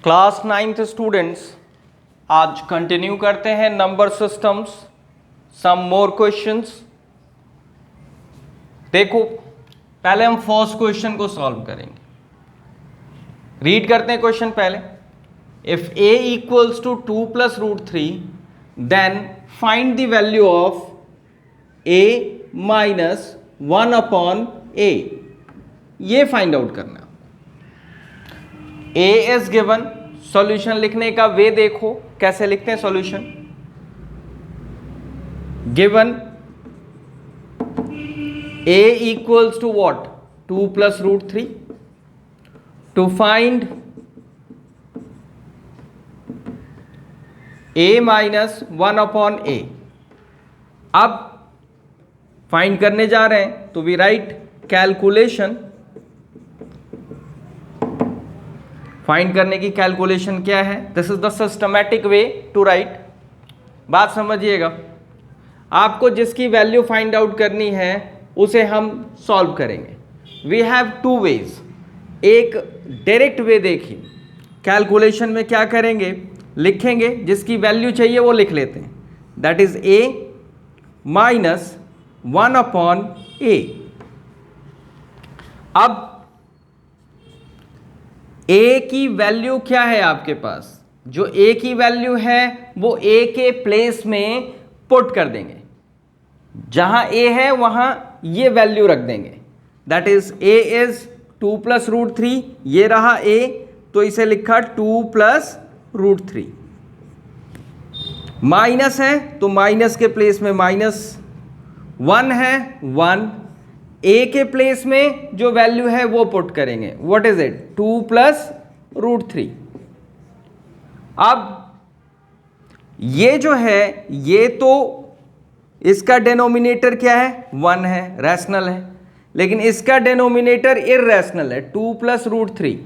Class 9th students, आज continue करते हैं number systems, some more questions. देखो, पहले हम फर्स्ट क्वेश्चन को सॉल्व करेंगे। रीड करते हैं क्वेश्चन पहले। If a equals to 2 plus root 3 then find the value of a minus 1 upon a। ये फाइंड आउट करना। a is given. सॉल्यूशन लिखने का वे देखो कैसे लिखते हैं solution. Given a equals to what 2 plus root 3 to find a minus 1 upon a। अब find करने जा रहे हैं तो वी राइट कैलकुलेशन। फाइंड करने की कैलकुलेशन क्या है? This is the systematic way to write. बात समझिएगा, आपको जिसकी वैल्यू फाइंड आउट करनी है उसे हम सॉल्व करेंगे। We have two ways. एक डायरेक्ट वे देखिए, कैलकुलेशन में क्या करेंगे, लिखेंगे जिसकी वैल्यू चाहिए वो लिख लेते हैं, that is a minus 1 upon a। अब a की वैल्यू क्या है आपके पास? जो a की वैल्यू है वो a के प्लेस में पुट कर देंगे। जहां a है वहां ये वैल्यू रख देंगे, that is a is 2 plus root 3। ये रहा a, तो इसे लिखा 2 प्लस रूट 3। माइनस है तो माइनस के प्लेस में माइनस, 1 है 1। a के प्लेस में जो वैल्यू है वो पुट करेंगे, what is it 2 plus root 3। अब ये जो है ये तो इसका डिनोमिनेटर क्या है 1 है, रैशनल है, लेकिन इसका डिनोमिनेटर इररेशनल है 2 प्लस रूट 3।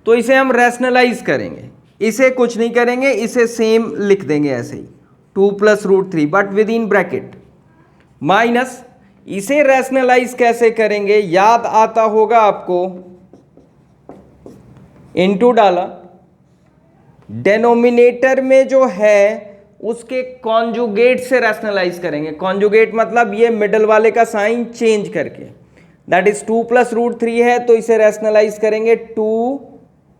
तो इसे हम रैशनलाइज करेंगे, इसे कुछ नहीं करेंगे, इसे सेम लिख देंगे ऐसे ही 2 plus root 3 but within bracket minus. इसे रैशनलाइज कैसे करेंगे? याद आता होगा आपको, इनटू डाला, डेनोमिनेटर में जो है उसके कॉन्जुगेट से रैशनलाइज करेंगे। कॉन्जुगेट मतलब ये मिडल वाले का साइन चेंज करके, दैट इज 2 प्लस रूट 3 है तो इसे रैशनलाइज करेंगे 2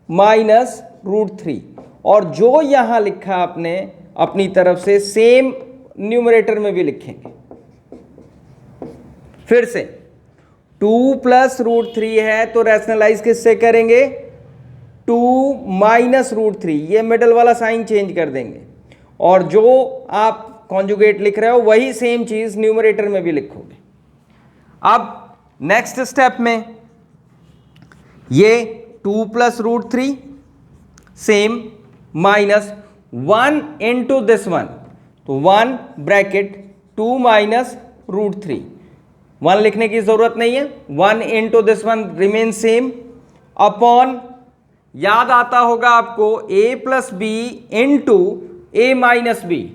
माइनस रूट 3। और जो यहां लिखा आपने अपनी तरफ से सेम न्यूमरेटर में भी लिखेंगे। फिर से 2 प्लस रूट 3 है तो रैशनलाइज किससे करेंगे 2 माइनस रूट 3। ये मिडल वाला साइन चेंज कर देंगे और जो आप कॉन्जुगेट लिख रहे हो वही सेम चीज न्यूमरेटर में भी लिखोगे। अब नेक्स्ट स्टेप में ये 2 plus root 3 same minus 1 into this 1, तो 1 ब्रैकेट 2 माइनस रूट 3। 1 लिखने की जरूरत नहीं है, 1 into this 1 remain same upon, याद आता होगा आपको a plus B into A minus B.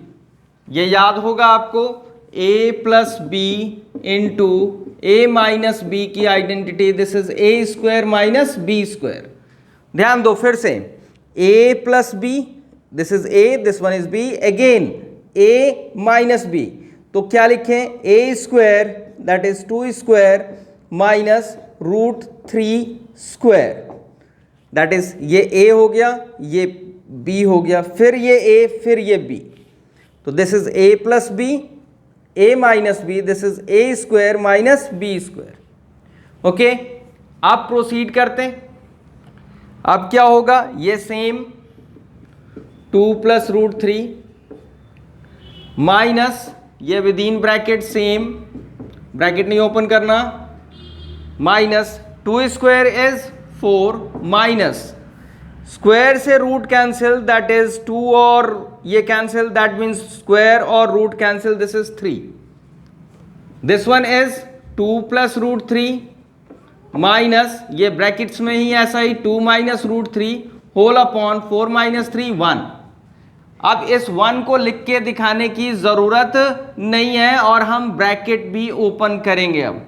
ये याद होगा आपको, a plus B into A minus B की identity, this is a square minus B square. ध्यान दो फिर से, a plus B, this is a, this one is b, again a minus b। तो क्या लिखें a square that is 2 square minus root 3 square, that is ये a हो गया, ये b हो गया, फिर ये a, फिर ये b। तो this is a plus B, a minus B, this is a square minus b square. Okay, आप प्रोसीड करते हैं। अब क्या होगा, ये सेम 2 प्लस रूट 3 माइनस ये within bracket same, bracket नहीं ओपन करना, minus 2 square is 4 minus square से रूट कैंसिल, दैट इज 2 और ये कैंसिल, दैट मीन्स स्क्वायर और root cancel, this is 3। This one is 2 plus root 3 minus ये brackets में ही ऐसा ही 2 minus root 3 whole upon 4 minus 3 1। अब इस 1 को लिख के दिखाने की जरूरत नहीं है और हम ब्रैकेट भी ओपन करेंगे। अब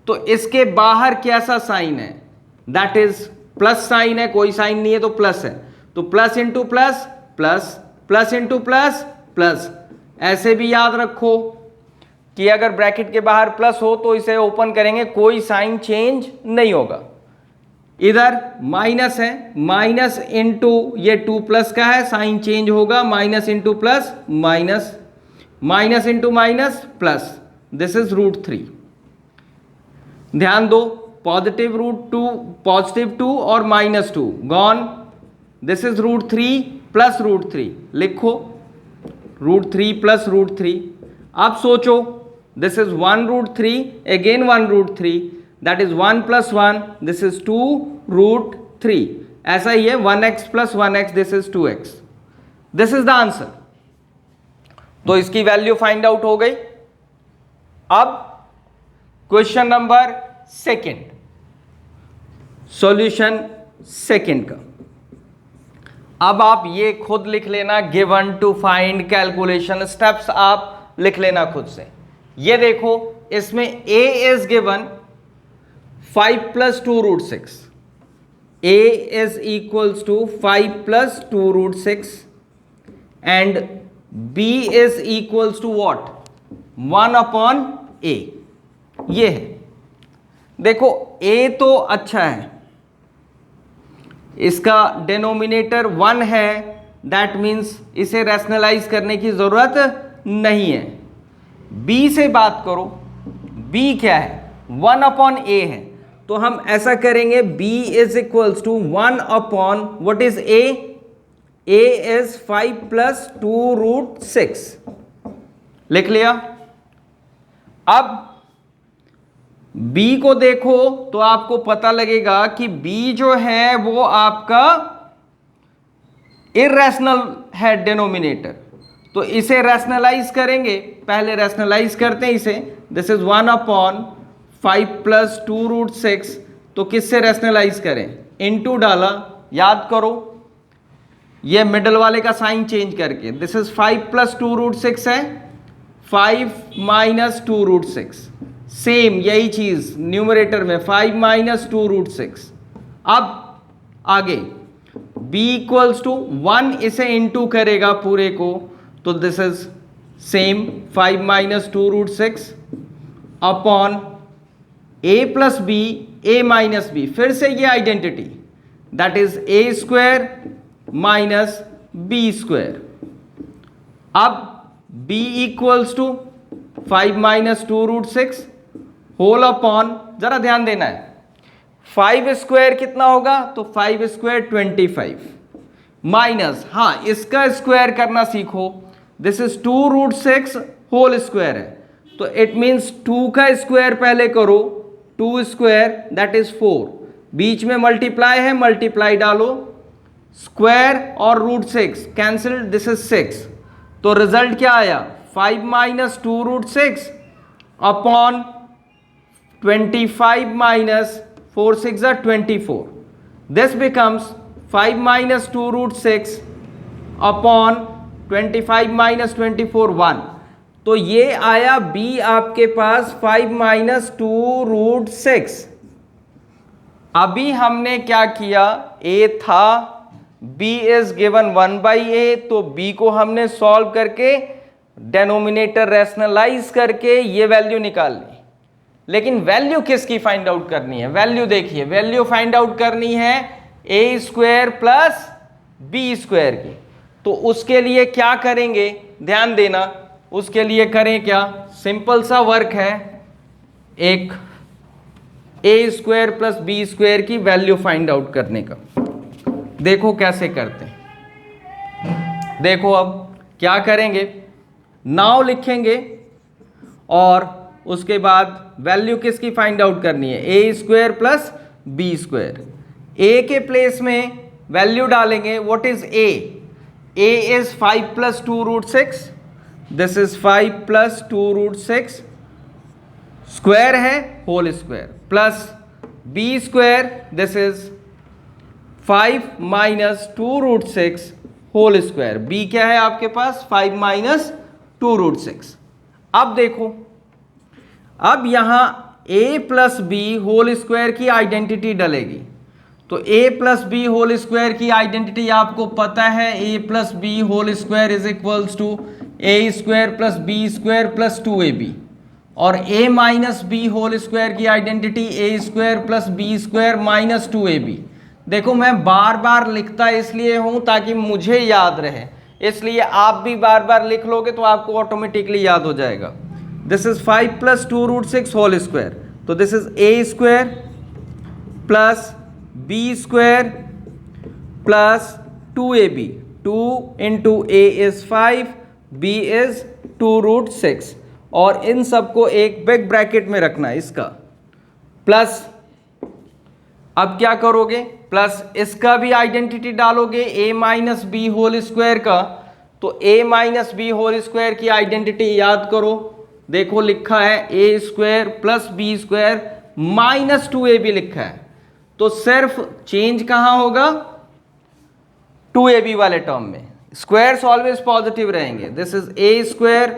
तो इसके बाहर कैसा साइन है, दैट इज प्लस साइन है, कोई साइन नहीं है तो प्लस है, तो plus into plus plus, plus into plus plus. ऐसे भी याद रखो कि अगर ब्रैकेट के बाहर प्लस हो तो इसे ओपन करेंगे, कोई साइन चेंज नहीं होगा। इधर माइनस है, माइनस इंटू ये 2 प्लस का है, साइन चेंज होगा, minus into plus minus, minus into minus plus, this is √3। ध्यान दो, पॉजिटिव √2 और -2 गॉन, दिस इज √3 प्लस √3, लिखो √3 प्लस √3। अब सोचो, this is 1 √3 again 1 √3, that is 1 + 1, this is 2 √3। ऐसा ही है 1x + 1x, this is 2x। This is the answer. तो इसकी वैल्यू फाइंड आउट हो गई। अब question number second, solution second का। अब आप ये खुद लिख लेना, given to find, calculation steps आप लिख लेना खुद से। ये देखो, इसमें a इज गिवन 5 + 2 √6, a is equals to 5 + 2 √6 and b is equals to what, 1/a। ये है, देखो a तो अच्छा है, इसका डिनोमिनेटर 1 है, दैट मीन्स इसे रैशनलाइज करने की जरूरत नहीं है। b से बात करो, b क्या है, 1/a है, तो हम ऐसा करेंगे, b is equals to 1/ what is a is 5 + 2 √6, लिख लिया। अब b को देखो तो आपको पता लगेगा कि b जो है वो आपका इर्रेशनल है डिनोमिनेटर, तो इसे रैशनलाइज करेंगे। पहले रैशनलाइज करते हैं इसे, दिस इज 1/5 + 2 √6, तो किससे रैशनलाइज करें, इनटू डाला, याद करो ये मिडल वाले का साइन चेंज करके, दिस इज 5 + 2 √6 है, 5 - 2 √6, सेम यही चीज न्यूमरेटर में 5 - 2 √6। अब आगे b = 1, इसे इंटू करेगा पूरे को, तो this is same 5 - 2 √6 upon a + b, a - b, फिर से ये identity, that is a² - b²। अब b = 5 - 2 √6 होल अपॉन, जरा ध्यान देना है, 5² कितना होगा, तो 5² 25 माइनस, हाँ इसका स्क्वायर करना सीखो, दिस इज 2 √6 होल स्क्वायर है, तो इट मीन्स 2 का स्क्वायर पहले करो, 2² दैट इज 4, बीच में मल्टीप्लाई है, मल्टीप्लाई डालो, स्क्वायर और √6 कैंसिल, दिस इज 6, तो रिजल्ट क्या आया, 5 - 2 √6 upon 25 - 4 6 are 24, this becomes 5 - 2 √6 upon 25 - 24 1, तो ये आया b आपके पास 5 - 2 √6। अभी हमने क्या किया, a था, b इज गिवन 1/a, तो b को हमने सॉल्व करके डेनोमिनेटर रैशनलाइज करके ये वैल्यू निकाल ली। लेकिन वैल्यू किसकी फाइंड आउट करनी है, वैल्यू देखिए, वैल्यू फाइंड आउट करनी है a² + b² की, तो उसके लिए क्या करेंगे, ध्यान देना, उसके लिए करें क्या, सिंपल सा वर्क है, एक a² + b² की वैल्यू फाइंड आउट करने का। देखो कैसे करते हैं, देखो अब क्या करेंगे, नाउ लिखेंगे और उसके बाद वैल्यू किसकी फाइंड आउट करनी है, a² + b²। a के प्लेस में वैल्यू डालेंगे, what is a is 5 + 2 √6, this is 5 + 2 √6, square है whole square, plus b², this is 5 - 2 √6 whole square, b क्या है आपके पास, 5 - 2 √6। अब देखो, अब यहां a + b होल स्क्वायर की आइडेंटिटी डलेगी, तो a plus B whole square की आइडेंटिटी आपको पता है, a plus B whole square is equals to A square plus B square plus 2ab, और a minus B whole square की identity A square plus B square minus 2ab। देखो मैं बार बार लिखता इसलिए हूं ताकि मुझे याद रहे, इसलिए आप भी बार बार लिख लोगे तो आपको ऑटोमेटिकली याद हो जाएगा। This is 5 plus 2 root 6 whole square, तो this is A square plus B square plus 2ab, 2 into A is 5, b is 2 root 6, और इन सबको एक बिग ब्रैकेट में रखना है इसका, प्लस अब क्या करोगे, प्लस इसका भी आइडेंटिटी डालोगे a minus B whole square का, तो a minus B whole square की आइडेंटिटी याद करो, देखो लिखा है a square plus B square minus 2ab लिखा है, तो सिर्फ चेंज कहां होगा, 2ab वाले टर्म में। स्क्वायर्स ऑलवेज पॉजिटिव रहेंगे। This is a square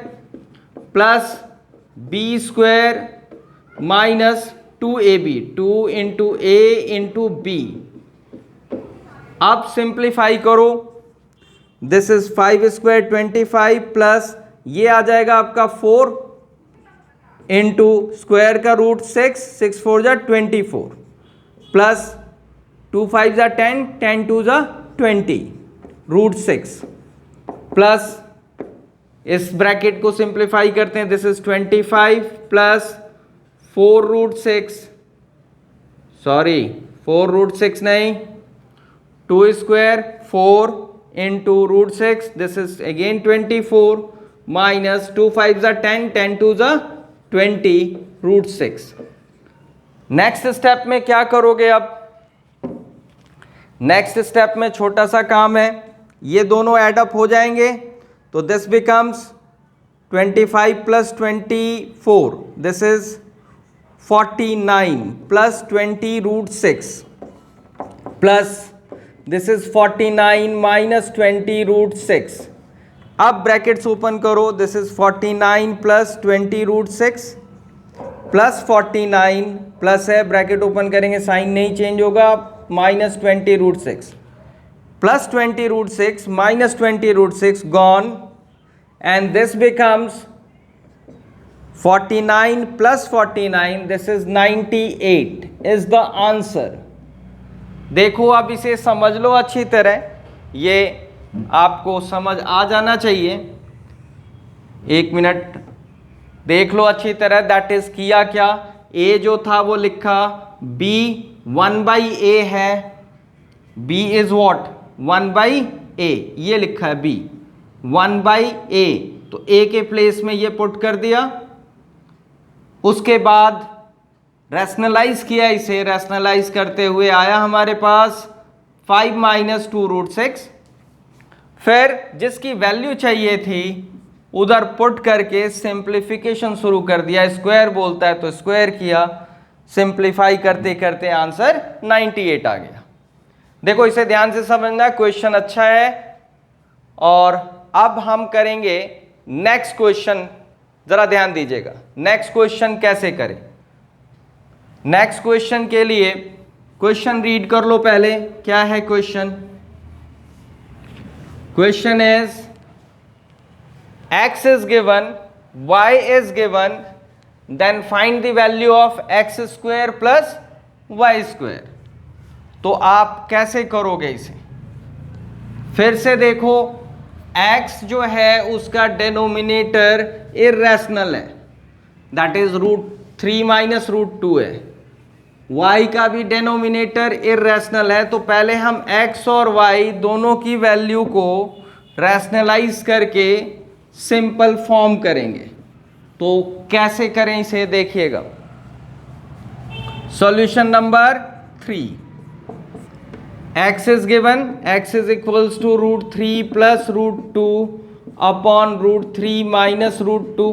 plus B square minus 2ab, 2 into A into B. अब सिंप्लीफाई करो, दिस इज 5 स्क्वायर 25 प्लस ये आ जाएगा आपका 4 इंटू स्क्वायर का रूट 6, 6 4 जा 24 प्लस 2 5 जा 10, 10 2 जा 20 रूट 6 प्लस इस ब्रैकेट को सिंप्लीफाई करते हैं, this is 25 plus 4 root 6, sorry 4 root 6 नहीं, 2 square 4 into root 6, this is again 24 minus 2 5 जा 10, 10 2 जा 20 रूट 6। नेक्स्ट स्टेप में क्या करोगे, अब नेक्स्ट स्टेप में छोटा सा काम है, ये दोनों एडअप हो जाएंगे, तो दिस बिकम्स 25 प्लस 24, this is 49 plus 20 root 6 plus this is 49 minus 20 root 6। अब ब्रैकेट्स ओपन करो, this is 49 plus 20 root 6 plus 49 plus है, ब्रैकेट ओपन करेंगे साइन नहीं चेंज होगा, minus 20 root 6 plus 20 root 6 minus 20 root 6 gone, and this becomes 49 plus 49, this is 98 is the answer। देखो अब इसे समझ लो अच्छी तरह, ये आपको समझ आ जाना चाहिए, एक मिनट देख लो अच्छी तरह। दैट इज किया क्या, a जो था वो लिखा, b 1/a है, b इज व्हाट 1/a, ये लिखा है b 1/a, तो a के प्लेस में ये पुट कर दिया, उसके बाद रैशनलाइज किया, इसे रैशनलाइज करते हुए आया हमारे पास 5 माइनस 2 रूट 6, फिर जिसकी वैल्यू चाहिए थी उधर पुट करके सिंप्लीफिकेशन शुरू कर दिया, स्क्वायर बोलता है तो स्क्वायर किया, सिंप्लीफाई करते करते आंसर 98 आ गया। देखो इसे ध्यान से समझना, क्वेश्चन अच्छा है। और अब हम करेंगे नेक्स्ट क्वेश्चन, जरा ध्यान दीजिएगा नेक्स्ट क्वेश्चन कैसे करें। नेक्स्ट क्वेश्चन के लिए क्वेश्चन रीड कर लो पहले, क्या है question. Question is x is given, y is given, then find the value of x square plus y square। तो आप कैसे करोगे इसे, फिर से देखो x जो है उसका डेनोमिनेटर इर्रेशनल है, दैट इज √3 माइनस √2 है, y का भी डेनोमिनेटर इर्रेशनल है, तो पहले हम x और y दोनों की वैल्यू को रैशनलाइज करके सिंपल फॉर्म करेंगे। तो कैसे करें इसे देखिएगा। Solution number 3, x is given, x is equals to √3 plus √2 upon √3 minus √2।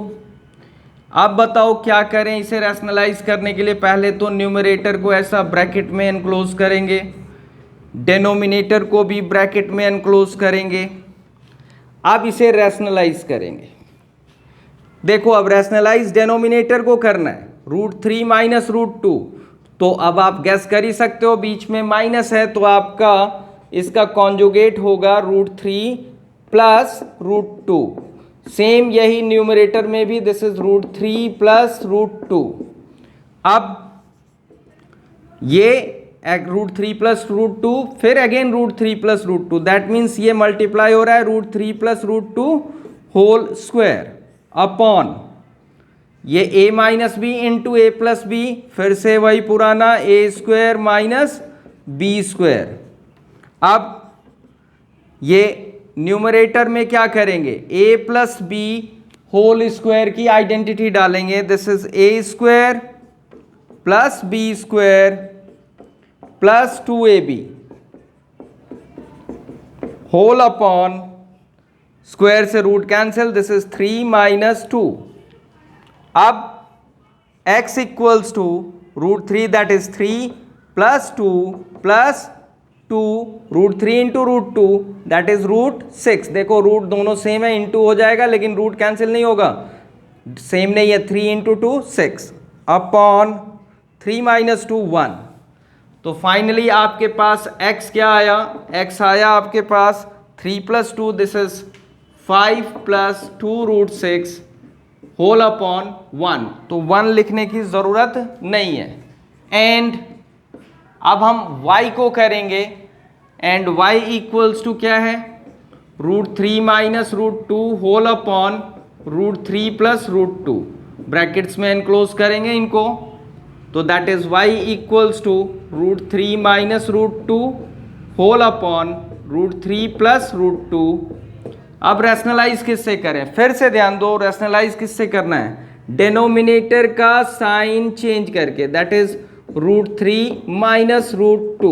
अब बताओ क्या करें इसे रैशनलाइज करने के लिए। पहले तो न्यूमरेटर को ऐसा ब्रैकेट में एनक्लोज करेंगे, डेनोमिनेटर को भी ब्रैकेट में एनक्लोज करेंगे। अब इसे रैशनलाइज करेंगे। देखो अब रैशनलाइज डेनोमिनेटर को करना है, √3 माइनस √2, तो अब आप गैस कर ही सकते हो, बीच में माइनस है तो आपका इसका कॉन्जुगेट होगा √3 प्लस √2। सेम यही न्यूमरेटर में भी, दिस इज √3 प्लस √2। अब ये √3 प्लस √2, फिर अगेन √3 प्लस √2, दैट मीन्स ये मल्टीप्लाई हो रहा है √3 प्लस √2 होल स्क्वायर अपॉन ये a minus B into A plus B, फिर से वही पुराना a square minus B square. अब ये न्यूमरेटर में क्या करेंगे, a plus B whole square की आइडेंटिटी डालेंगे, this is a square plus B square plus 2ab whole upon square से root cancel, this is 3 minus 2। अब x equals to √3 that is 3 plus 2 plus 2 √3 into √2 that is √6। देखो root दोनों same है, into हो जाएगा लेकिन root cancel नहीं होगा, सेम नहीं है, 3 इंटू 2 6 अपॉन 3 माइनस 2 1। तो फाइनली आपके पास x क्या आया, x आया आपके पास 3 plus 2 this is 5 plus 2 √6 whole upon 1। तो 1 लिखने की ज़रूरत नहीं है। एंड अब हम y को करेंगे, एंड y इक्वल्स टू क्या है, √3 minus √2 whole upon √3 plus √2, brackets में एनक्लोज करेंगे इनको, तो that is y equals to √3 minus √2 whole upon √3 plus √2। अब रैशनलाइज किससे करें, फिर से ध्यान दो, रैशनलाइज किससे करना है, डेनोमिनेटर का साइन चेंज करके, दैट इज √3 माइनस √2।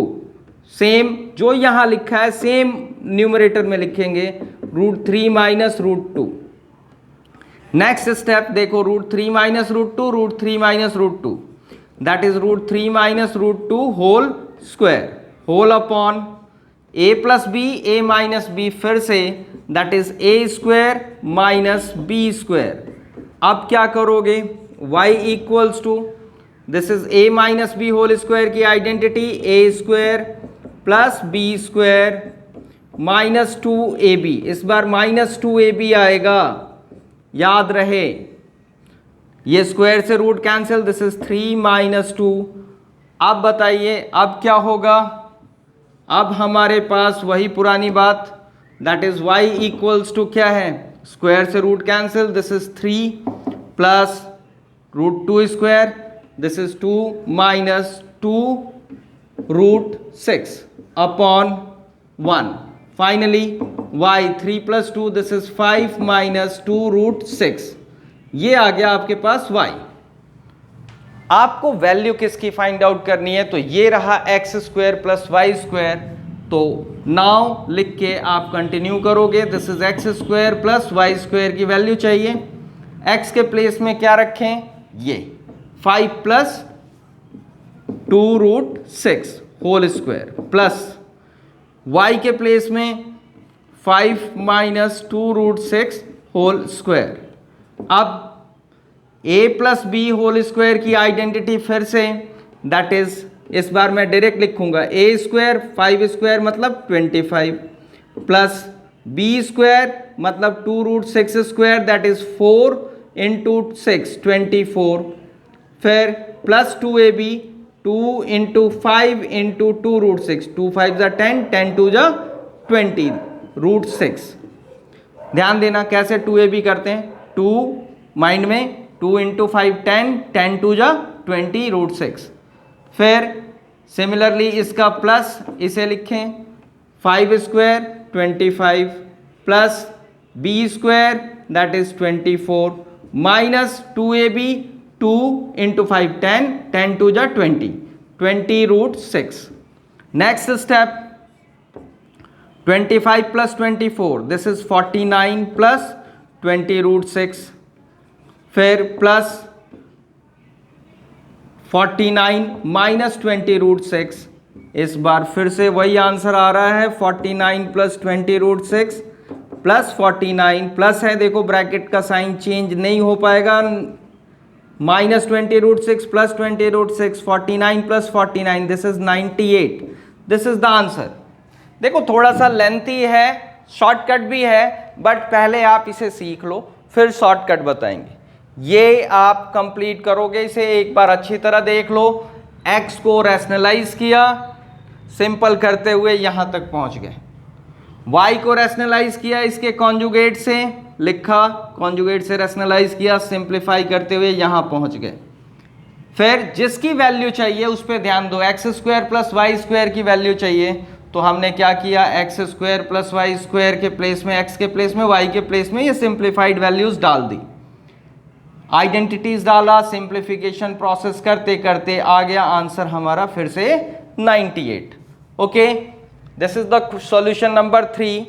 सेम जो यहां लिखा है सेम न्यूमरेटर में लिखेंगे, √3 माइनस √2। नेक्स्ट स्टेप देखो, √3 minus √2, √3 minus √2 that is √3 minus √2 whole square whole upon a plus B, a minus B, फिर से that is a square minus B square. अब क्या करोगे, y equals to this is a minus B whole square की identity, a square plus B square minus 2ab, इस बार minus 2ab आएगा, याद रहे, ये स्क्वायर से root cancel, this is 3 minus 2। अब बताइए अब क्या होगा, अब हमारे पास वही पुरानी बात, that is y equals to क्या है, स्क्वायर से root cancel, this is 3 plus √2 square, this is 2 minus 2 √6 upon 1। Finally y 3 plus 2 this is 5 minus 2 √6, ये आ गया आपके पास y। आपको वैल्यू किसकी फाइंड आउट करनी है, तो ये रहा x square plus y square. तो नाउ लिख के आप कंटिन्यू करोगे, this is x square plus y square की वैल्यू चाहिए, x के प्लेस में क्या रखें, ये 5 plus 2 √6 whole square plus y के प्लेस में 5 माइनस 2 √6 होल स्क्वायर। अब a plus B whole square की आइडेंटिटी फिर से, दैट इज इस बार मैं डायरेक्ट लिखूंगा, a स्क्वायर 5 स्क्वायर मतलब 25 प्लस b स्क्वायर मतलब 2 √6 स्क्वायर दैट इज 4 इंटू 6 24, फिर प्लस 2ab 2 इंटू 5 इंटू 2 √6, 2 5 जा 10, 10 2 जा 20 √6। ध्यान देना कैसे 2ab करते हैं, 2 माइंड में, 2 इंटू 5 10, 10 2 जा 20 √6। फिर सिमिलरली इसका प्लस इसे लिखें, 5 square 25 plus b square that is 24 minus 2ab 2 into 5 10, 10 2 जा 20, 20 √6। नेक्स्ट स्टेप 25 प्लस 24 दिस इज 49 प्लस 20 √6, फिर प्लस 49 माइनस 20 √6, इस बार फिर से वही आंसर आ रहा है 49 प्लस 20 √6 प्लस 49 प्लस है, देखो ब्रैकेट का साइन चेंज नहीं हो पाएगा, -20√6 + 20√6, 49 + 49, this is 98, this is the answer. देखो थोड़ा सा लेंथी है, शॉर्टकट भी है, बट पहले आप इसे सीख लो फिर शॉर्टकट बताएंगे। ये आप कंप्लीट करोगे, इसे एक बार अच्छी तरह देख लो। x को रैशनलाइज किया, सिंपल करते हुए यहां तक पहुंच गए। y को रैशनलाइज किया, इसके कॉन्जुगेट से लिखा, कॉन्जुगेट से रैशनलाइज किया, सिंप्लीफाई करते हुए यहां पहुंच गए। फिर जिसकी वैल्यू चाहिए उस पर ध्यान दो, x² + y² की वैल्यू चाहिए, तो हमने क्या किया, x² + y² के प्लेस में, x के प्लेस में, y के प्लेस में ये सिंप्लीफाइड वैल्यूज डाल दी, आइडेंटिटीज डाला, सिंप्लीफिकेशन प्रोसेस करते करते आ गया आंसर हमारा फिर से 98। Okay, this is the solution number 3।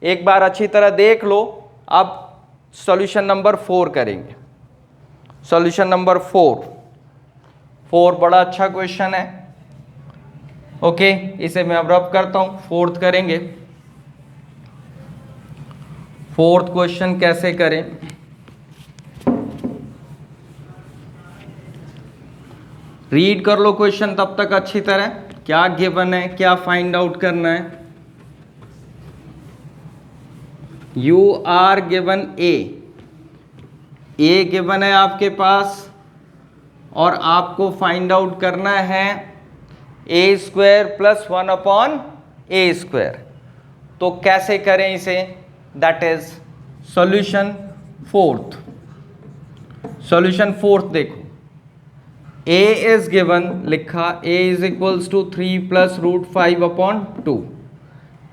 एक बार अच्छी तरह देख लो। अब सॉल्यूशन नंबर 4 करेंगे। सॉल्यूशन नंबर 4 बड़ा अच्छा क्वेश्चन है। ओके, इसे मैं अब रब करता हूं, फोर्थ करेंगे। फोर्थ क्वेश्चन कैसे करें, रीड कर लो क्वेश्चन तब तक अच्छी तरह, क्या गिवन है, क्या फाइंड आउट करना है। You are given a given है आपके पास, और आपको फाइंड आउट करना है a² + 1/a²। तो कैसे करें इसे, that is solution fourth. Solution fourth देखो, a इज गिवन, लिखा a = 3 + √5/2।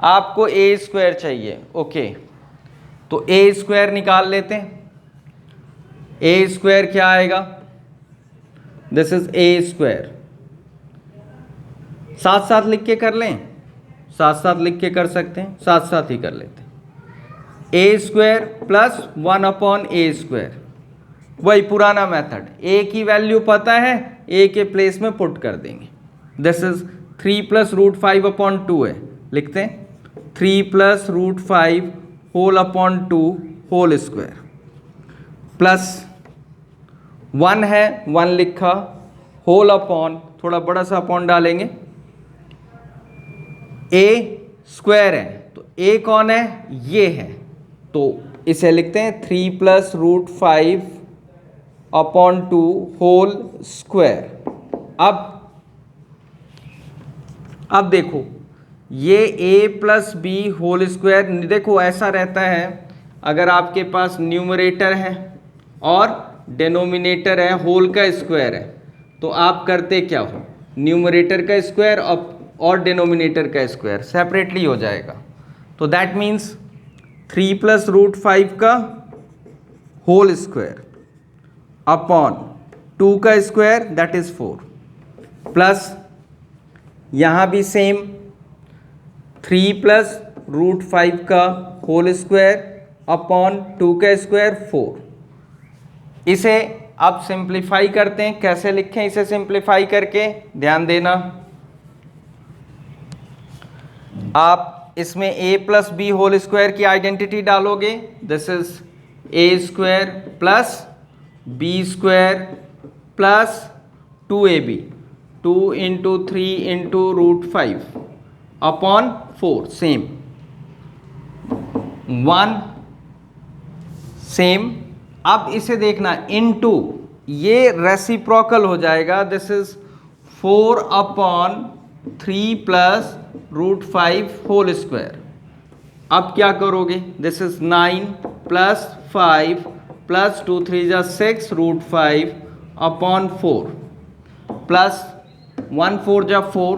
आपको a² चाहिए। ओके, तो a² निकाल लेते हैं। a² क्या आएगा, दिस इज a²। साथ साथ लिख के कर लें, साथ साथ लिख के कर सकते हैं, साथ साथ ही कर लेते हैं। a² + 1/a², वही पुराना मेथड, a की वैल्यू पता है, a के प्लेस में पुट कर देंगे। दिस इज 3 + √5/2 है, लिखते हैं 3 + √5 होल स्क्वायर, प्लस 1 है, 1 लिखा, होल अपॉन, थोड़ा बड़ा सा अपॉन डालेंगे, a² है, तो a कौन है, ये है, तो इसे लिखते हैं 3 + √5/2 होल स्क्वायर। अब देखो, ये a + b होल स्क्वायर, देखो ऐसा रहता है, अगर आपके पास न्यूमरेटर है और डिनोमिनेटर है, होल का स्क्वायर है, तो आप करते क्या हो, न्यूमरेटर का स्क्वायर और डिनोमिनेटर का स्क्वायर सेपरेटली हो जाएगा। तो दैट मीन्स 3 + √5 का होल स्क्वायर अपॉन 2 का स्क्वायर, दैट इज 4, प्लस यहाँ भी सेम 3 + √5 का होल स्क्वायर अपॉन 2 का स्क्वायर 4। इसे अब सिंप्लीफाई करते हैं, कैसे लिखें इसे सिंप्लीफाई करके, ध्यान देना। आप इसमें a + b होल स्क्वायर की आइडेंटिटी डालोगे, this is a² + b² + 2ab, 2 × 3 × √5 upon 4, same 1 same. अब इसे देखना, इनटू, ये रेसिप्रोकल हो जाएगा, दिस इज 4/3 + √5 होल स्क्वायर। अब क्या करोगे, this is 9 + 5 + 2 3 6 √5 upon 4, plus 1 4 4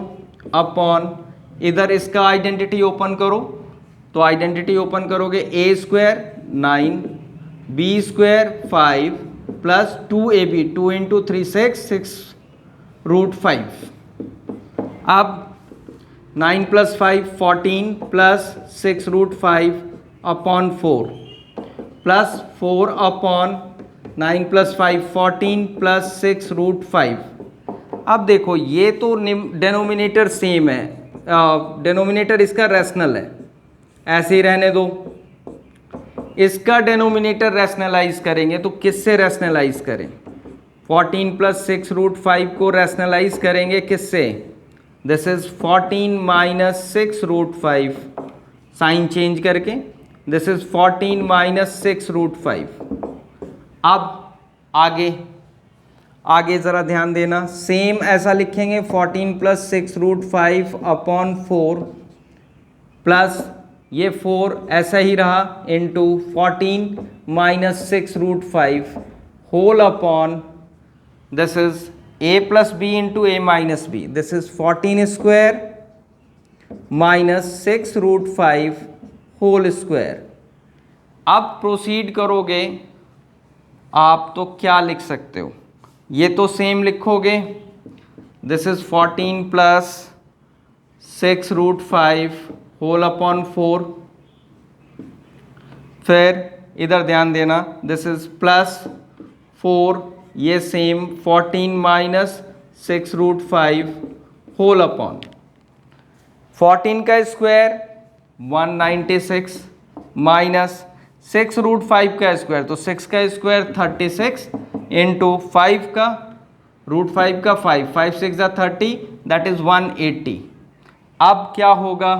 upon, इधर इसका आइडेंटिटी ओपन करो, तो आइडेंटिटी ओपन करोगे, a² 9, b² 5 + 2ab, 2 × 3 6 √5। अब 9 + 5 14 + 6 √5 अपॉन 4, प्लस 4 अपॉन 9 + 5 14 + 6 √5। अब देखो, ये तो डेनोमिनेटर सेम है, डेनोमिनेटर इसका रैशनल है, ऐसे ही रहने दो। इसका डेनोमिनेटर रैशनलाइज करेंगे, तो किससे रैशनलाइज करें, 14 प्लस 6 रूट 5 को रैशनलाइज करेंगे किससे? This is 14 minus 6 root 5, sign change करके दिस इज 14 माइनस 6 रूट 5। अब आगे ज़रा ध्यान देना, सेम ऐसा लिखेंगे 14 प्लस 6 रूट 5 अपॉन 4 प्लस ये 4 ऐसा ही रहा into 14 minus 6 root 5 whole upon this is a plus B into A minus B, this is 14 square minus 6 root 5 whole square. अब प्रोसीड करोगे आप तो क्या लिख सकते हो? ये तो सेम लिखोगे, this is 14 plus 6 root 5 whole upon 4, फिर इधर ध्यान देना दिस इज प्लस 4, ये same 14 minus 6 root 5 whole upon 14 का स्क्वायर 196 माइनस 6 रूट 5 का स्क्वायर, तो 6 का स्क्वायर 36 इंटू 5 का रूट 5 का 5, 5 6 जा 30, दैट इज 180। अब क्या होगा?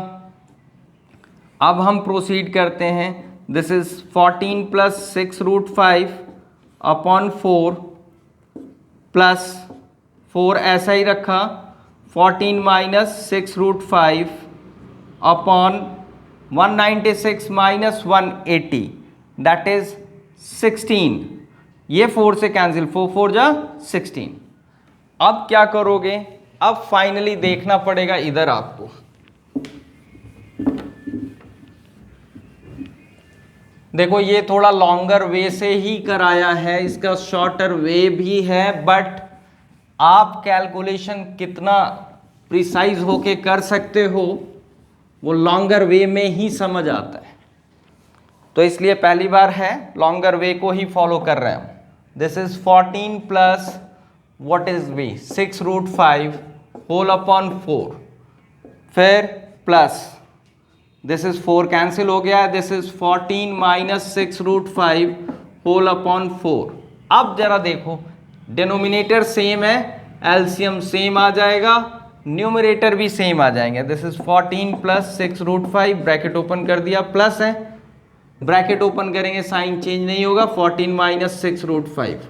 अब हम प्रोसीड करते हैं, this is 14 plus 6 root 5 upon 4 plus 4 ऐसा ही रखा, 14 minus 6 root 5 upon 196 minus 180, that is 16। ये 4 से कैंसिल, 4 4 जा 16। अब क्या करोगे? अब फाइनली देखना पड़ेगा इधर आपको, देखो ये थोड़ा लॉन्गर वे से ही कराया है, इसका शॉर्टर वे भी है, बट आप कैलकुलेशन कितना प्रिसाइज होके कर सकते हो वो लॉन्गर वे में ही समझ आता है, तो इसलिए पहली बार है लॉन्गर वे को ही फॉलो कर रहे हैं। This is 14 plus what is we 6 root 5 whole upon 4, फिर प्लस दिस इज 4 कैंसिल हो गया, this is 14 minus 6 root 5 whole upon 4। अब जरा देखो डिनोमिनेटर सेम है, एलसीएम सेम आ जाएगा, न्यूमरेटर भी सेम आ जाएंगे। This is 14 plus 6 root 5, bracket open कर दिया, प्लस है, ब्रैकेट ओपन करेंगे साइन चेंज नहीं होगा, 14 minus 6 root 5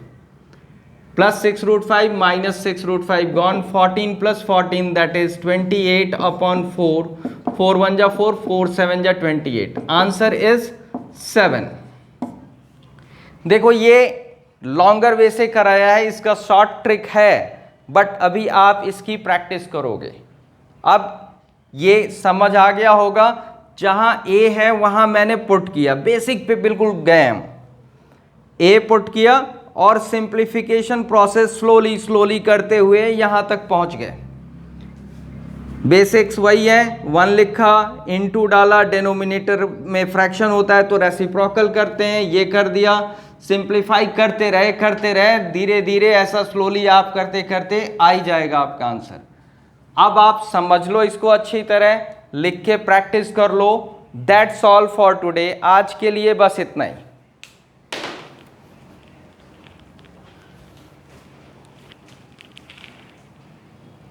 plus 6 root 5 minus 6 root 5 gone, 14 plus 14 that is 28 upon 4, 4 1 जा 4, 4 7 जा 28, आंसर इज 7। देखो ये लॉन्गर वे से कराया है, इसका शॉर्ट ट्रिक है, बट अभी आप इसकी प्रैक्टिस करोगे। अब ये समझ आ गया होगा, जहां ए है वहां मैंने पुट किया, बेसिक पे बिल्कुल गए हम, ए पुट किया और सिंप्लीफिकेशन प्रोसेस स्लोली करते हुए यहां तक पहुंच गए। बेसिक्स वही है, 1 लिखा, इनटू डाला, डिनोमिनेटर में फ्रैक्शन होता है तो रेसिप्रोकल करते हैं, ये कर दिया, सिंप्लीफाई करते रहे, धीरे धीरे ऐसा स्लोली आप करते करते आ ही जाएगा आपका आंसर। अब आप समझ लो इसको अच्छी तरह, लिख के प्रैक्टिस कर लो। दैट्स ऑल फॉर टुडे, आज के लिए बस इतना ही।